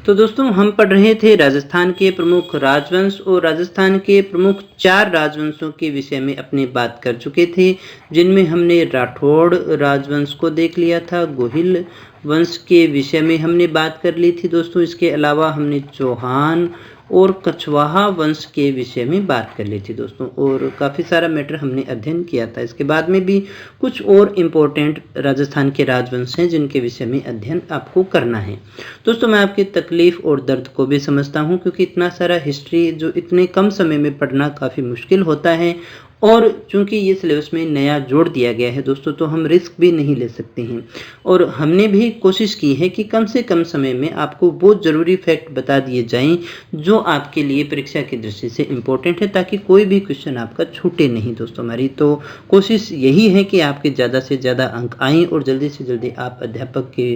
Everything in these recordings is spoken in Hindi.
तो दोस्तों हम पढ़ रहे थे राजस्थान के प्रमुख राजवंश और राजस्थान के प्रमुख 4 राजवंशों के विषय में अपनी बात कर चुके थे, जिनमें हमने राठौड़ राजवंश को देख लिया था। गोहिल वंश के विषय में हमने बात कर ली थी दोस्तों। इसके अलावा हमने चौहान और कछवाहा वंश के विषय में बात कर ली थी दोस्तों, और काफ़ी सारा मैटर हमने अध्ययन किया था। इसके बाद में भी कुछ और इम्पोर्टेंट राजस्थान के राजवंश हैं जिनके विषय में अध्ययन आपको करना है दोस्तों। मैं आपकी तकलीफ़ और दर्द को भी समझता हूँ, क्योंकि इतना सारा हिस्ट्री जो इतने कम समय में पढ़ना काफ़ी मुश्किल होता है, और चूंकि ये सिलेबस में नया जोड़ दिया गया है दोस्तों, तो हम रिस्क भी नहीं ले सकते हैं। और हमने भी कोशिश की है कि कम से कम समय में आपको वो ज़रूरी फैक्ट बता दिए जाएं जो आपके लिए परीक्षा की दृष्टि से इम्पोर्टेंट है, ताकि कोई भी क्वेश्चन आपका छूटे नहीं दोस्तों। हमारी तो कोशिश यही है कि आपके ज़्यादा से ज़्यादा अंक आएँ और जल्दी से जल्दी आप अध्यापक के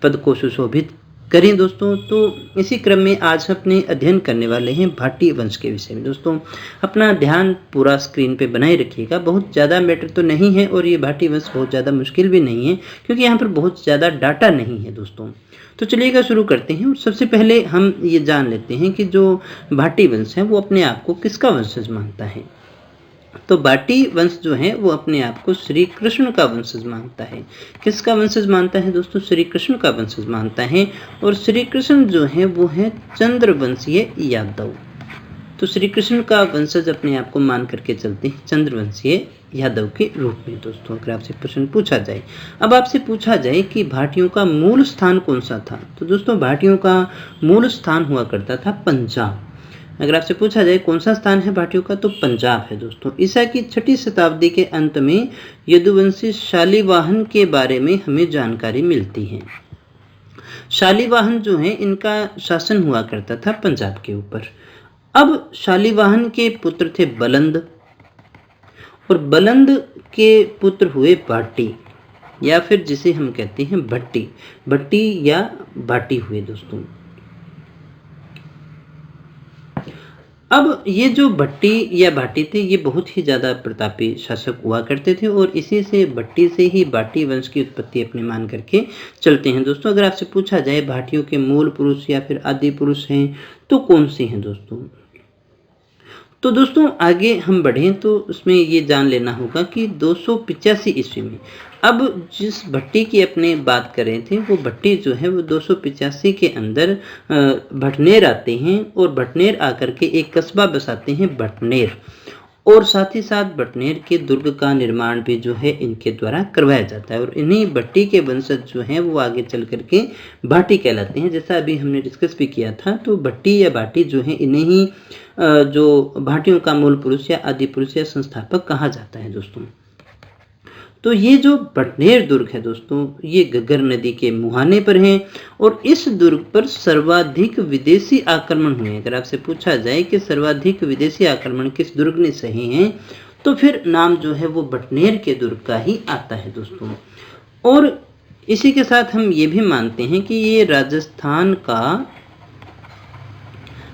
पद को सुशोभित करें दोस्तों। तो इसी क्रम में आज अपने अध्ययन करने वाले हैं भाटी वंश के विषय में दोस्तों। अपना ध्यान पूरा स्क्रीन पे बनाए रखिएगा। बहुत ज़्यादा मैटर तो नहीं है, और ये भाटी वंश बहुत ज़्यादा मुश्किल भी नहीं है, क्योंकि यहाँ पर बहुत ज़्यादा डाटा नहीं है दोस्तों। तो चलिएगा शुरू करते हैं। सबसे पहले हम ये जान लेते हैं कि जो भाटी वंश है वो अपने आप को किसका वंशज मानता है। तो भाटी वंश जो है वो अपने आप को श्री कृष्ण का वंशज मानता है। किसका वंशज मानता है दोस्तों? श्री कृष्ण का वंशज मानता है। और श्री कृष्ण जो है वो है चंद्रवंशीय यादव। तो श्री कृष्ण का वंशज अपने आप को मान करके चलते हैं चंद्रवंशीय यादव के रूप में दोस्तों। अगर आपसे प्रश्न पूछा जाए, अब आपसे पूछा जाए कि भाटियों का मूल स्थान कौन सा था, तो दोस्तों भाटियों का मूल स्थान हुआ करता था पंजाब। अगर आपसे पूछा जाए कौन सा स्थान है भाटियों का, तो पंजाब है दोस्तों। ईसा की 6ठी शताब्दी के अंत में यदुवंशी शालिवाहन के बारे में हमें जानकारी मिलती है। शालिवाहन जो है इनका शासन हुआ करता था पंजाब के ऊपर। अब शालिवाहन के पुत्र थे बलंद, और बलंद के पुत्र हुए भाटी, या फिर जिसे हम कहते हैं भट्टी। भट्टी या भाटी हुए दोस्तों। अब ये जो भट्टी या भाटी थे ये बहुत ही ज़्यादा प्रतापी शासक हुआ करते थे, और इसी से भट्टी से ही भाटी वंश की उत्पत्ति अपने मान करके चलते हैं दोस्तों। अगर आपसे पूछा जाए भाटियों के मूल पुरुष या फिर आदि पुरुष हैं तो कौन से हैं दोस्तों? तो दोस्तों आगे हम बढ़ें तो उसमें ये जान लेना होगा कि 285 ईस्वी में, अब जिस भट्टी की अपने बात कर रहे थे वो भट्टी जो है वो 285 के अंदर भटनेर आते हैं, और भटनेर आकर के एक कस्बा बसाते हैं भटनेर, और साथ ही साथ भटनेर के दुर्ग का निर्माण भी जो है इनके द्वारा करवाया जाता है। और इन्हीं भट्टी के वंशज जो हैं वो आगे चल करके भाटी कहलाते हैं। जैसा अभी हमने डिस्कस भी किया था, तो भट्टी या भाटी जो है इन्हें ही जो भाटियों का मूल पुरुष या आदि पुरुष या संस्थापक कहा जाता है दोस्तों। तो ये जो भटनेर दुर्ग है दोस्तों, ये घग्गर नदी के मुहाने पर है, और इस दुर्ग पर सर्वाधिक विदेशी आक्रमण हुए हैं। अगर आपसे पूछा जाए कि सर्वाधिक विदेशी आक्रमण किस दुर्ग ने सहे हैं, तो फिर नाम जो है वो भटनेर के दुर्ग का ही आता है दोस्तों। और इसी के साथ हम ये भी मानते हैं कि ये राजस्थान का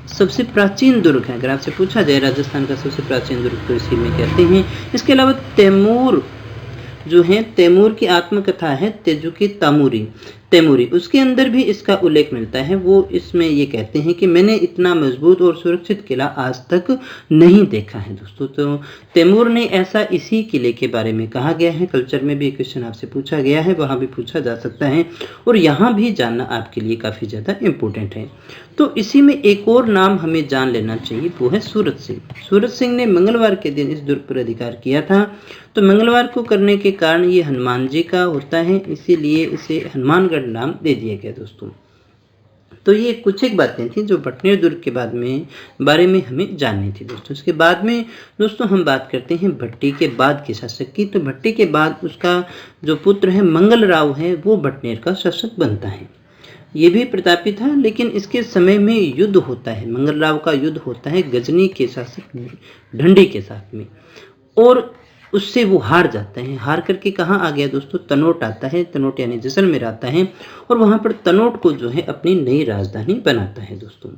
सबसे प्राचीन दुर्ग है। अगर आपसे पूछा जाए राजस्थान का सबसे प्राचीन दुर्ग, तो इसी में कहते हैं। इसके अलावा तैमूर जो है, तैमूर की आत्मकथा है तेजु की तैमूरी, उसके अंदर भी इसका उल्लेख मिलता है। वो इसमें ये कहते हैं कि मैंने इतना मजबूत और सुरक्षित किला आज तक नहीं देखा है दोस्तों। तो तैमूर ने ऐसा इसी किले के बारे में कहा गया है। कल्चर में भी क्वेश्चन आपसे पूछा गया है, वहाँ भी पूछा जा सकता है, और यहाँ भी जानना आपके लिए काफ़ी ज़्यादा इम्पोर्टेंट है। तो इसी में एक और नाम हमें जान लेना चाहिए, वो है सूरत सिंह। सूरत सिंह ने मंगलवार के दिन इस दुर्ग पर अधिकार किया था। तो मंगलवार को करने के कारण ये हनुमान जी का होता है, इसीलिए इसे हनुमानगढ़ नाम दे दिया गया दोस्तों। तो ये कुछ एक बातें थी जो भटनेर दुर्ग के बारे में हमें जाननी थी दोस्तों। इसके बाद में दोस्तों हम बात करते हैं भट्टी के बाद के शासक की। तो भट्टी के बाद उसका जो पुत्र है मंगल राव है, वो भटनेर का शासक बनता है। ये भी प्रतापी था, लेकिन इसके समय में युद्ध होता है, मंगल राव का युद्ध होता है गजनी के शासक ढंडी के साथ में, और उससे वो हार जाता है। हार करके कहाँ आ गया दोस्तों? तनोट आता है। तनोट यानी जैसलमेर आता है, और वहाँ पर तनोट को जो है अपनी नई राजधानी बनाता है दोस्तों।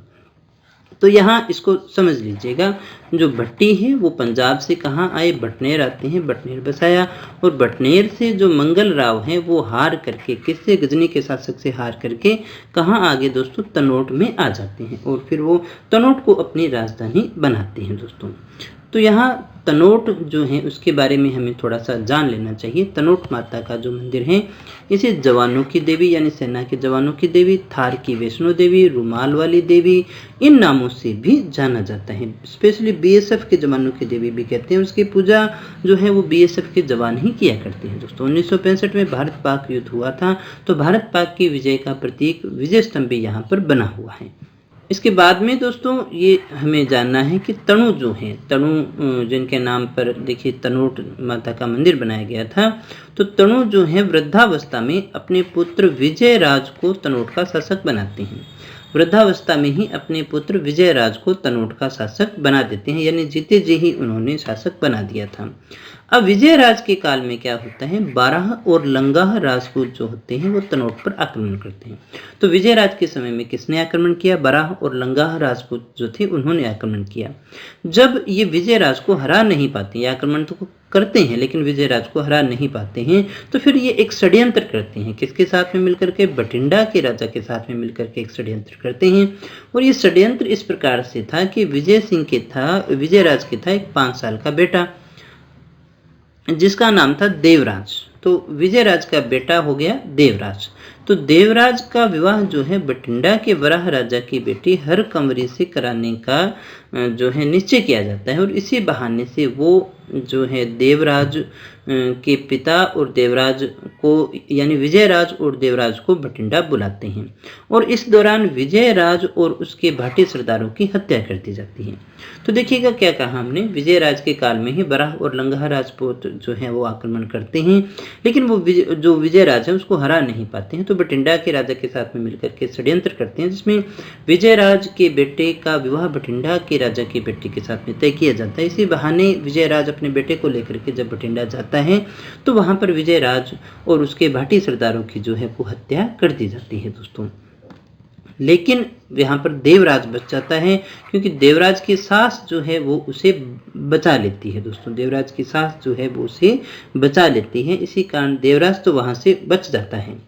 तो यहाँ इसको समझ लीजिएगा, जो भट्टी है वो पंजाब से कहाँ आए, बटनेर आते हैं, बटनेर बसाया, और बटनेर से जो मंगल राव हैं वो हार करके, किससे, गजनी के शासक से हार करके कहाँ आगे दोस्तों, तनोट में आ जाते हैं, और फिर वो तनोट को अपनी राजधानी बनाते हैं दोस्तों। तो यहाँ तनोट जो है उसके बारे में हमें थोड़ा सा जान लेना चाहिए। तनोट माता का जो मंदिर है, इसे जवानों की देवी यानी सेना के जवानों की देवी, थार की वैष्णो देवी, रुमाल वाली देवी, इन नामों से भी जाना जाता है। स्पेशली बीएसएफ के जवानों की देवी भी कहते हैं। उसकी पूजा जो है वो बीएसएफ के जवान ही किया करते हैं दोस्तों। 1965 में भारत पाक युद्ध हुआ था, तो भारत पाक की विजय का प्रतीक विजय स्तंभ भी यहाँ पर बना हुआ है। इसके बाद में दोस्तों ये हमें जानना है कि तणु जो है, तणु जिनके नाम पर देखिए तनोट माता का मंदिर बनाया गया था, तो तणु जो है वृद्धावस्था में अपने पुत्र विजयराज को तनोट का शासक बनाते हैं। वृद्धावस्था में ही अपने पुत्र विजयराज को तनोट का शासक बना देते हैं, यानी जीते जी ही उन्होंने शासक बना दिया था। अब विजयराज के काल में क्या होता है, बाराह और लंगाह राजपूत जो होते हैं वो तनोट पर आक्रमण करते हैं। तो विजयराज के समय में किसने आक्रमण किया, बाराह और लंगाह राजपूत जो थे उन्होंने आक्रमण किया। जब ये विजयराज को हरा नहीं पाते, ये आक्रमण तो करते हैं लेकिन विजयराज को हरा नहीं पाते हैं, तो फिर ये एक षड्यंत्र करते हैं। किसके साथ में मिलकर के, बठिंडा के राजा के साथ में मिलकर के एक षड्यंत्र करते हैं। और ये षड्यंत्र इस प्रकार से था कि विजयराज के था एक 5 साल का बेटा जिसका नाम था देवराज। तो विजयराज का बेटा हो गया देवराज। तो देवराज का विवाह जो है बठिंडा के वराह राजा की बेटी हरकंवरी से कराने का जो है निश्चय किया जाता है, और इसी बहाने से वो जो है देवराज के पिता और देवराज को यानी विजयराज और देवराज को बठिंडा बुलाते हैं, और इस दौरान विजयराज और उसके भाटी सरदारों की हत्या कर दी जाती है। तो देखिएगा क्या कहा हमने, विजयराज के काल में ही बराह और लंगाह राजपूत जो है वो आक्रमण करते हैं, लेकिन वो जो विजयराज है उसको हरा नहीं पाते हैं। तो बठिंडा के राजा के साथ में मिलकर के षड्यंत्र करते हैं, जिसमें विजयराज के बेटे का विवाह बठिंडा के राजा की बेटी के साथ में तय किया जाता है। इसी बहाने विजयराज अपने बेटे को लेकर के जब बठिंडा जाता है तो वहां पर विजयराज और उसके भाटी सरदारों की जो है वो हत्या कर दी जाती है दोस्तों। लेकिन यहाँ पर देवराज बच जाता है, क्योंकि देवराज की सास जो है वो उसे बचा लेती है दोस्तों। देवराज की सास जो है वो उसे बचा लेती है, इसी कारण देवराज तो वहां से बच जाता है।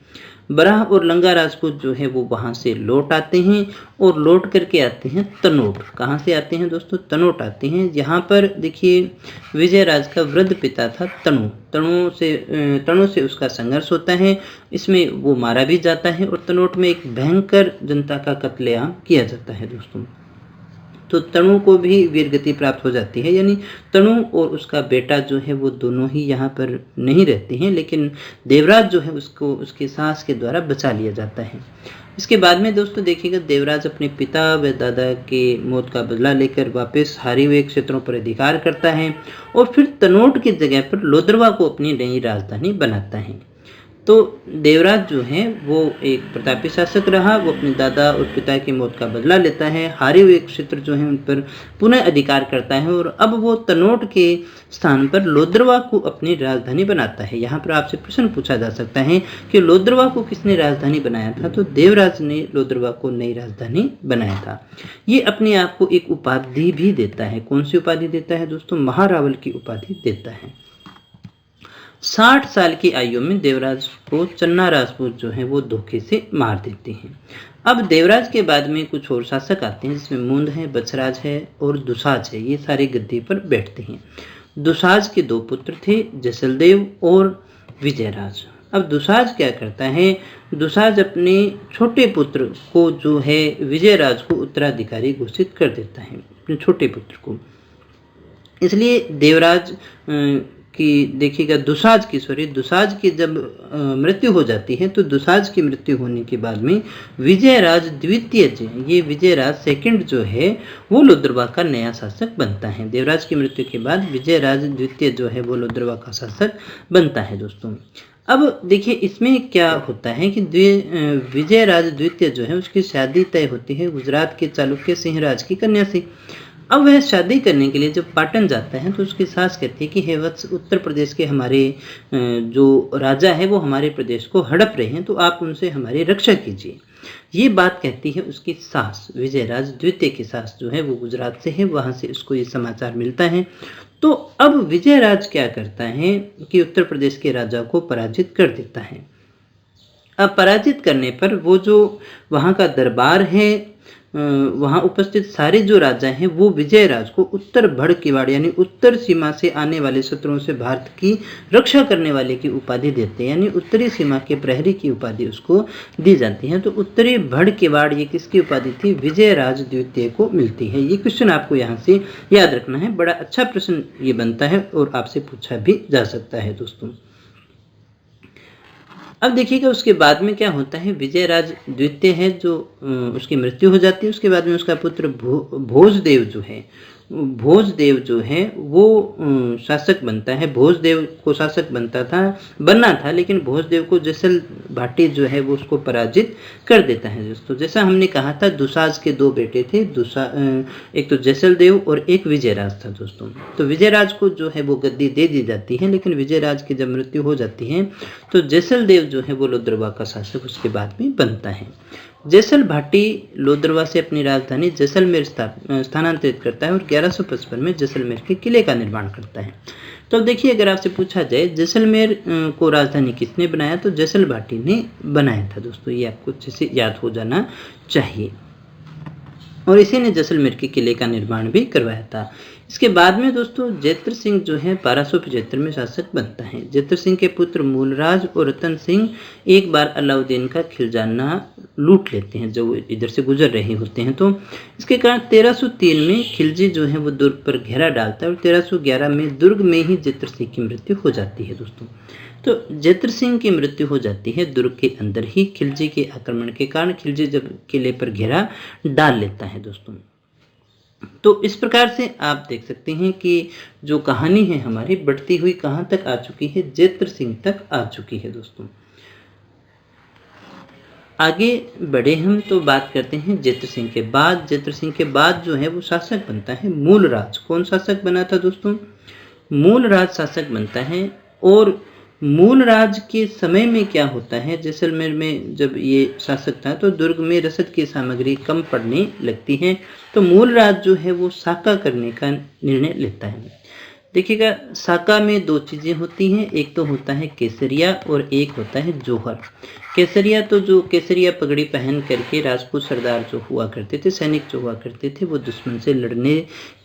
बराह और लंगा राजपूत जो है वो वहां से लौट आते हैं और लौट करके आते हैं तनोट। कहाँ से आते हैं दोस्तों, तनोट आते हैं। यहाँ पर देखिए विजयराज का वृद्ध पिता था तणु से उसका संघर्ष होता है, इसमें वो मारा भी जाता है, और तनोट में एक भयंकर जनता का कत्लेआम किया जाता है दोस्तों। तो तणु को भी वीरगति प्राप्त हो जाती है, यानी तणु और उसका बेटा जो है वो दोनों ही यहाँ पर नहीं रहते हैं, लेकिन देवराज जो है उसको उसकी सास के द्वारा बचा लिया जाता है। इसके बाद में दोस्तों देखिएगा देवराज अपने पिता व दादा के मौत का बदला लेकर वापस हारे हुए क्षेत्रों पर अधिकार करता है, और फिर तनोट की जगह पर लोदरवा को अपनी नई राजधानी बनाता है। तो देवराज जो है वो एक प्रतापी शासक रहा, वो अपने दादा और पिता की मौत का बदला लेता है, हारे हुए क्षेत्र जो है उन पर पुनः अधिकार करता है, और अब वो तनोट के स्थान पर लोदरवा को अपनी राजधानी बनाता है। यहाँ पर आपसे प्रश्न पूछा जा सकता है कि लोदरवा को किसने राजधानी बनाया था, तो देवराज ने लोदरवा को नई राजधानी बनाया था। ये अपने आप को एक उपाधि भी देता है। कौन सी उपाधि देता है दोस्तों, महारावल की उपाधि देता है। 60 साल की आयु में देवराज को चन्ना राजपूत जो है वो धोखे से मार देते हैं। अब देवराज के बाद में कुछ और शासक आते हैं, जिसमें मूंद है, बछराज है और दुसाज है। ये सारे गद्दी पर बैठते हैं। दुसाज के 2 पुत्र थे, जसलदेव और विजयराज। अब दुसाज क्या करता है, दुसाज अपने छोटे पुत्र को जो है विजयराज को उत्तराधिकारी घोषित कर देता है, अपने छोटे पुत्र को। इसलिए देवराज कि देखिएगा दुसाज की जब मृत्यु हो जाती है, तो दुसाज की मृत्यु होने के बाद में विजयराज द्वितीय ये विजयराज सेकंड जो है वो लोदरवा का नया शासक बनता है। देवराज की मृत्यु के बाद विजयराज द्वितीय जो है वो लोदरवा का शासक बनता है दोस्तों। अब देखिए इसमें क्या होता है कि विजयराज द्वितीय जो है उसकी शादी तय होती है गुजरात के चालुक्य सिंहराज की कन्या से। अब वह शादी करने के लिए जब पाटन जाता है तो उसकी सास कहती है कि हे वत्स, उत्तर प्रदेश के हमारे जो राजा है वो हमारे प्रदेश को हड़प रहे हैं, तो आप उनसे हमारी रक्षा कीजिए। ये बात कहती है उसकी सास, विजयराज द्वितीय की सास जो है वो गुजरात से है, वहाँ से उसको ये समाचार मिलता है। तो अब विजयराज क्या करता है कि उत्तर प्रदेश के राजा को पराजित कर देता है। अब पराजित करने पर वो जो वहाँ का दरबार है, वहाँ उपस्थित सारे जो राजा हैं वो विजयराज को उत्तर भड़ किवाड़ यानी उत्तर सीमा से आने वाले शत्रुओं से भारत की रक्षा करने वाले की उपाधि देते हैं, यानी उत्तरी सीमा के प्रहरी की उपाधि उसको दी जाती है। तो उत्तरी भड़ किवाड़ ये किसकी उपाधि थी? विजयराज द्वितीय को मिलती है। ये क्वेश्चन आपको यहाँ से याद रखना है, बड़ा अच्छा प्रश्न ये बनता है और आपसे पूछा भी जा सकता है दोस्तों। अब देखिएगा उसके बाद में क्या होता है, विजयराज द्वितीय है जो उसकी मृत्यु हो जाती है। उसके बाद में उसका पुत्र भोजदेव जो है वो शासक बनता है। भोजदेव को शासक बनना था, लेकिन भोजदेव को जैसल भाटी जो है वो उसको पराजित कर देता है दोस्तों। जैसा हमने कहा था दुसाज के दो बेटे थे, एक तो जैसल देव और एक विजयराज था दोस्तों। तो विजयराज को जो है वो गद्दी दे दी जाती है, लेकिन विजयराज की जब मृत्यु हो जाती है तो जैसल देव जो है वो लोद्रवा का शासक उसके बाद में बनता है। जैसल भाटी लोद्रवा से अपनी राजधानी जैसलमेर स्थानांतरित करता है और 1155 में जैसलमेर के किले का निर्माण करता है। तो अब देखिए, अगर आपसे पूछा जाए जैसलमेर को राजधानी किसने बनाया, तो जैसल भाटी ने बनाया था दोस्तों। ये आपको अच्छे से याद हो जाना चाहिए और इसी ने जैसलमेर के किले का निर्माण भी करवाया था। इसके बाद में दोस्तों जैत्र सिंह जो है 1275 में शासक बनता है। जैत्र सिंह के पुत्र मूलराज और रतन सिंह एक बार अलाउद्दीन का खिलजाना लूट लेते हैं जब वो इधर से गुजर रहे होते हैं। तो इसके कारण 1303 में खिलजी जो है वो दुर्ग पर घेरा डालता है और 1311 में दुर्ग में ही जैत्र सिंह की मृत्यु हो जाती है दोस्तों। तो जैत्र सिंह की मृत्यु हो जाती है दुर्ग के अंदर ही खिलजी के आक्रमण के कारण। खिलजी जब किले पर घेरा डाल लेता है दोस्तों। तो इस प्रकार से आप देख सकते हैं कि जो कहानी है हमारी बढ़ती हुई कहाँ तक आ चुकी है, जैत्र सिंह तक आ चुकी है दोस्तों। आगे बढ़े हम तो बात करते हैं जैत्र सिंह के बाद। जैत्र सिंह के बाद जो है वो शासक बनता है मूलराज। कौन शासक बना था दोस्तों? मूलराज शासक बनता है। और मूलराज के समय में क्या होता है, जैसलमेर में जब ये शासक था तो दुर्ग में रसद की सामग्री कम पड़ने लगती है। तो मूलराज जो है वो साका करने का निर्णय लेता है। देखिएगा, साका में दो चीज़ें होती हैं, एक तो होता है केसरिया और एक होता है जोहर। केसरिया तो जो केसरिया पगड़ी पहन करके राजपूत सरदार जो हुआ करते थे, सैनिक जो हुआ करते थे, वो दुश्मन से लड़ने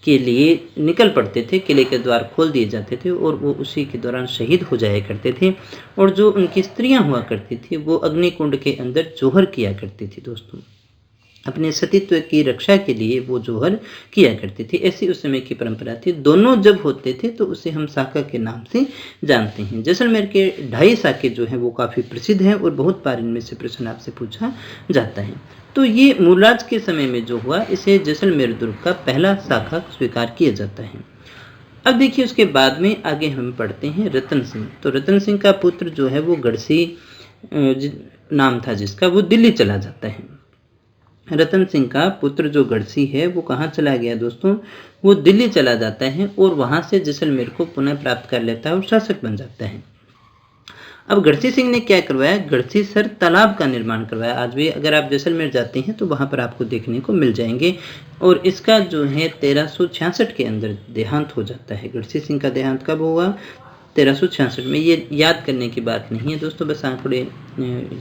के लिए निकल पड़ते थे। किले के द्वार खोल दिए जाते थे और वो उसी के दौरान शहीद हो जाया करते थे। और जो उनकी स्त्रियां हुआ करती थी वो अग्निकुंड के अंदर जोहर किया करती थी दोस्तों। अपने सतीत्व की रक्षा के लिए वो जोहर किया करती थी। ऐसी उस समय की परंपरा थी। दोनों जब होते थे तो उसे हम साका के नाम से जानते हैं। जैसलमेर के 2.5 साके जो हैं वो काफ़ी प्रसिद्ध हैं और बहुत बार इनमें से प्रश्न आपसे पूछा जाता है। तो ये मूलराज के समय में जो हुआ, इसे जैसलमेर दुर्ग का पहला साका स्वीकार किया जाता है। अब देखिए, उसके बाद में आगे हम पढ़ते हैं रतन सिंह। तो रतन सिंह का पुत्र जो है वो गढ़सी नाम था जिसका, वो दिल्ली चला जाता है। रतन सिंह का पुत्र जो गढ़सी है वो कहाँ चला गया दोस्तों? वो दिल्ली चला जाता है और वहाँ से जैसलमेर को पुनः प्राप्त कर लेता है और शासक बन जाता है। अब गढ़सी सिंह ने क्या करवाया? गढ़सी सर तालाब का निर्माण करवाया। आज भी अगर आप जैसलमेर जाते हैं तो वहाँ पर आपको देखने को मिल जाएंगे। और इसका जो है 1366 के अंदर देहांत हो जाता है। गढ़सी सिंह का देहांत कब हुआ? 1366 में। ये याद करने की बात नहीं है दोस्तों, बस आंकड़े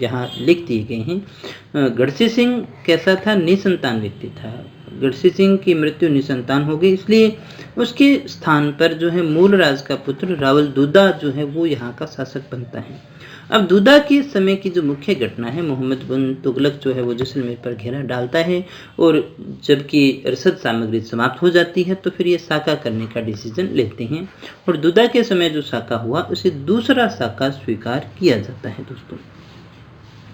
यहाँ लिख दिए गए हैं। गढ़सी सिंह कैसा था? निसंतान व्यक्ति था। गढ़सी सिंह की मृत्यु निसंतान हो गई, इसलिए उसके स्थान पर जो है मूलराज का पुत्र रावल दूदा जो है वो यहाँ का शासक बनता है। अब दूदा के समय की जो मुख्य घटना है, मोहम्मद बिन तुगलक जो है वो जैसलमेर पर घेरा डालता है और जबकि रसद सामग्री समाप्त हो जाती है तो फिर ये साका करने का डिसीजन लेते हैं। और दूदा के समय जो साका हुआ उसे दूसरा साका स्वीकार किया जाता है दोस्तों।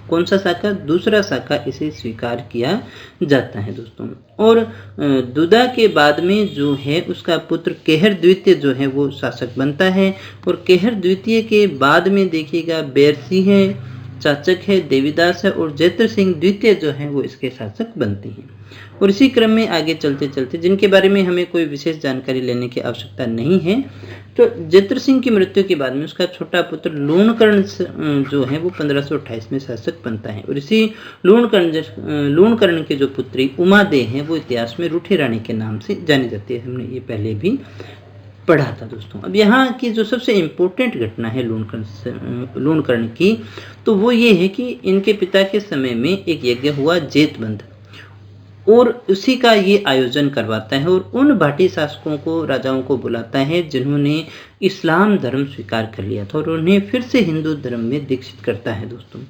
कौन सा साका? दूसरा साका इसे स्वीकार किया जाता है दोस्तों। और दूदा के बाद में जो है उसका पुत्र केहर द्वितीय जो है वो शासक बनता है। और केहर द्वितीय के बाद में देखिएगा बैरसी है, शासक है देवीदास है और जैत्र सिंह द्वितीय जो है वो इसके शासक बनते हैं। और इसी क्रम में आगे चलते चलते, जिनके बारे में हमें कोई विशेष जानकारी लेने की आवश्यकता नहीं है, तो जैत्र सिंह की मृत्यु के बाद में उसका छोटा पुत्र लूणकर्ण जो है वो 1528 में शासक बनता है। और इसी लूणकर्ण के जो पुत्री उमादे हैं वो इतिहास में रूठी रानी के नाम से जानी जाती है। हमने ये पहले भी पढ़ा था दोस्तों। अब यहाँ की जो सबसे इम्पोर्टेंट घटना है लूणकर्ण की, तो वो ये है कि इनके पिता के समय में एक यज्ञ हुआ जेतवंत, और उसी का ये आयोजन करवाता है और उन भाटी शासकों को, राजाओं को बुलाता है जिन्होंने इस्लाम धर्म स्वीकार कर लिया था, और उन्हें फिर से हिंदू धर्म में दीक्षित करता है दोस्तों।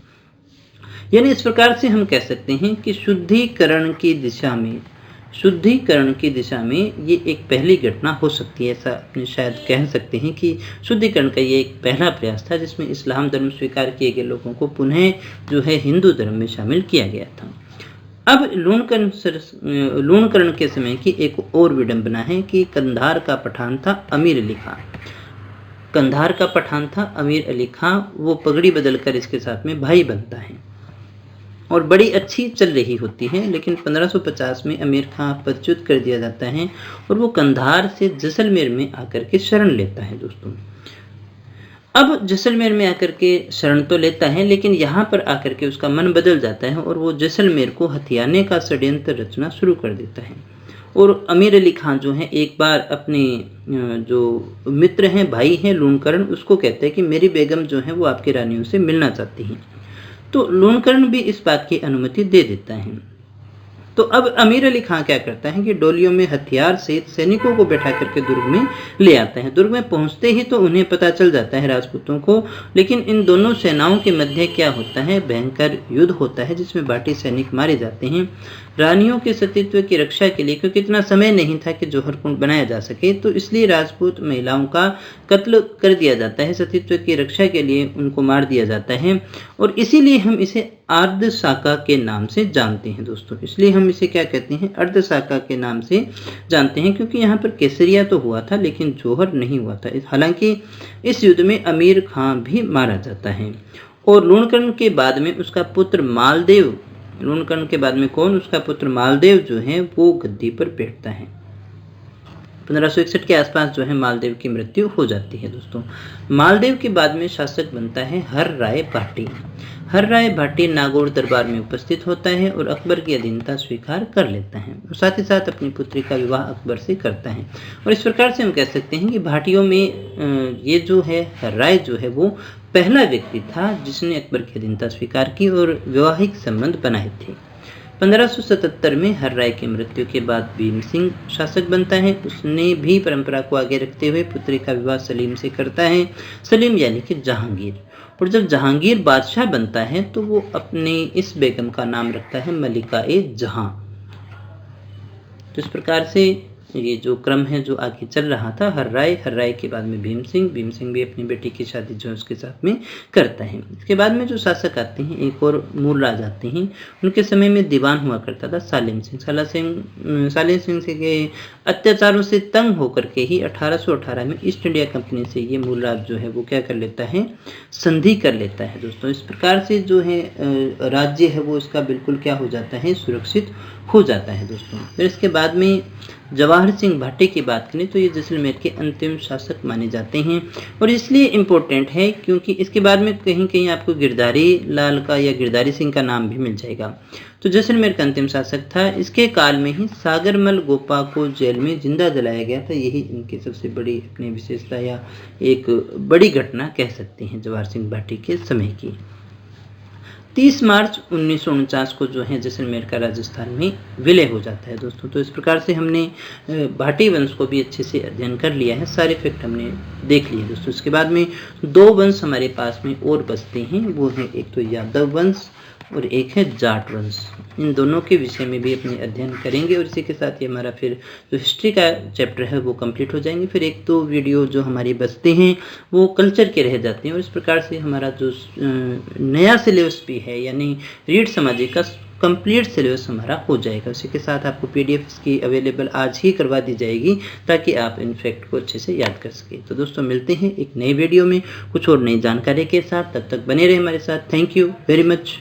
यानी इस प्रकार से हम कह सकते हैं कि शुद्धिकरण की दिशा में ये एक पहली घटना हो सकती है। ऐसा अपने शायद कह सकते हैं कि शुद्धिकरण का ये एक पहला प्रयास था जिसमें इस्लाम धर्म स्वीकार किए गए लोगों को पुनः जो है हिंदू धर्म में शामिल किया गया था। अब लूणकर्ण के समय की एक और विडंबना है कि कंधार का पठान था अमीर अली खां। वो पगड़ी बदलकर इसके साथ में भाई बनता है और बड़ी अच्छी चल रही होती है, लेकिन 1550 में अमीर खां पदच्युत कर दिया जाता है और वो कंधार से जैसलमेर में आकर के शरण लेता है दोस्तों। अब जैसलमेर में आकर के शरण तो लेता है, लेकिन यहाँ पर आकर के उसका मन बदल जाता है और वो जैसलमेर को हथियाने का षड्यंत्र रचना शुरू कर देता है। और अमीर अली खां जो है एक बार अपने जो मित्र हैं, भाई हैं लूणकर्ण, उसको कहते हैं कि मेरी बेगम जो है वो आपकी रानियों से मिलना चाहती हैं। तो लूणकर्ण भी इस बात की अनुमति दे देता है। तो अब अमीर अली खां क्या करता है कि डोलियों में हथियार सहित सैनिकों को बैठा करके दुर्ग में ले आता है। दुर्ग में पहुंचते ही तो उन्हें पता चल जाता है राजपूतों को, लेकिन इन दोनों सेनाओं के मध्य क्या होता है, भयंकर युद्ध होता है जिसमें भाटी सैनिक मारे जाते हैं। रानियों के सतीत्व की रक्षा के लिए, क्योंकि इतना समय नहीं था कि जौहर कुंड बनाया जा सके, तो इसलिए राजपूत महिलाओं का कत्ल कर दिया जाता है। सतीत्व की रक्षा के लिए उनको मार दिया जाता है और इसीलिए हम इसे अर्धशाका के नाम से जानते हैं दोस्तों। इसलिए हम इसे क्या कहते हैं, अर्धशाका के नाम से जानते हैं, क्योंकि यहाँ पर केसरिया तो हुआ था लेकिन जौहर नहीं हुआ था। हालांकि इस युद्ध में अमीर खां भी मारा जाता है और लूणकर्ण के बाद में उसका पुत्र मालदेव, लूणकर्ण के बाद में कौन, उसका पुत्र मालदेव जो है वो गद्दी पर बैठता है। 1561 के आसपास जो है मालदेव की मृत्यु हो जाती है दोस्तों। मालदेव के बाद में शासक बनता है हर राय भाटी। हर राय भाटी नागौर दरबार में उपस्थित होता है और अकबर की अधीनता स्वीकार कर लेता है और साथ ही साथ अपनी पुत्री का विवाह अकबर से करता है। और इस प्रकार से हम कह सकते हैं कि भाटियों में ये जो है हर राय जो है वो पहला व्यक्ति था जिसने अकबर की अधीनता स्वीकार की और वैवाहिक संबंध बनाए थे। 1577 में हर राय की मृत्यु के बाद भीम सिंह शासक बनता है। उसने भी परंपरा को आगे रखते हुए पुत्री का विवाह सलीम से करता है। सलीम यानी कि जहांगीर। और जब जहांगीर बादशाह बनता है तो वो अपने इस बेगम का नाम रखता है मलिका-ए-जहां। तो इस प्रकार से ये जो क्रम है जो आगे चल रहा था, हर राय के बाद में भीम सिंह भी अपनी बेटी की शादी जो है उसके साथ में करता है। इसके बाद में जो शासक आते हैं, एक और मूल राज आते हैं, उनके समय में दीवान हुआ करता था सालिम सिंह के अत्याचारों से तंग होकर के ही 1818 में ईस्ट इंडिया कंपनी से ये मूल राज जो है वो क्या कर लेता है, संधि कर लेता है दोस्तों। इस प्रकार से जो है राज्य है वो इसका बिल्कुल क्या हो जाता है, सुरक्षित हो जाता है दोस्तों। फिर इसके बाद में जवाहर सिंह भाटी की बात करें तो ये जैसलमेर के अंतिम शासक माने जाते हैं और इसलिए इम्पोर्टेंट है क्योंकि इसके बाद में कहीं कहीं आपको गिरधारी लाल का या गिरधारी सिंह का नाम भी मिल जाएगा। तो जैसलमेर का अंतिम शासक था। इसके काल में ही सागरमल गोपा को जेल में जिंदा जलाया गया था। यही इनकी सबसे बड़ी अपनी विशेषता या एक बड़ी घटना कह सकते हैं जवाहर सिंह भाटी के समय की। 30 मार्च 1949 को जो है जैसलमेर का राजस्थान में विलय हो जाता है दोस्तों। तो इस प्रकार से हमने भाटी वंश को भी अच्छे से अध्ययन कर लिया है, सारे फैक्ट हमने देख लिए दोस्तों। इसके बाद में 2 वंश हमारे पास में और बचते हैं, वो है एक तो यादव वंश और एक है जाट वंश। इन दोनों के विषय में भी अपने अध्ययन करेंगे और इसी के साथ ही हमारा फिर जो हिस्ट्री का चैप्टर है वो कंप्लीट हो जाएंगे। फिर 1-2 वीडियो जो हमारी बचते हैं वो कल्चर के रह जाते हैं और इस प्रकार से हमारा जो नया सिलेबस भी है यानी रीड सामाजिक कंप्लीट सिलेबस हमारा हो जाएगा। उसी के साथ आपको PDF इसकी अवेलेबल आज ही करवा दी जाएगी ताकि आप इन फैक्ट को अच्छे से याद कर सकें। तो दोस्तों मिलते हैं एक नई वीडियो में कुछ और नई जानकारी के साथ, तब तक बने रहे हमारे साथ। Thank you very much.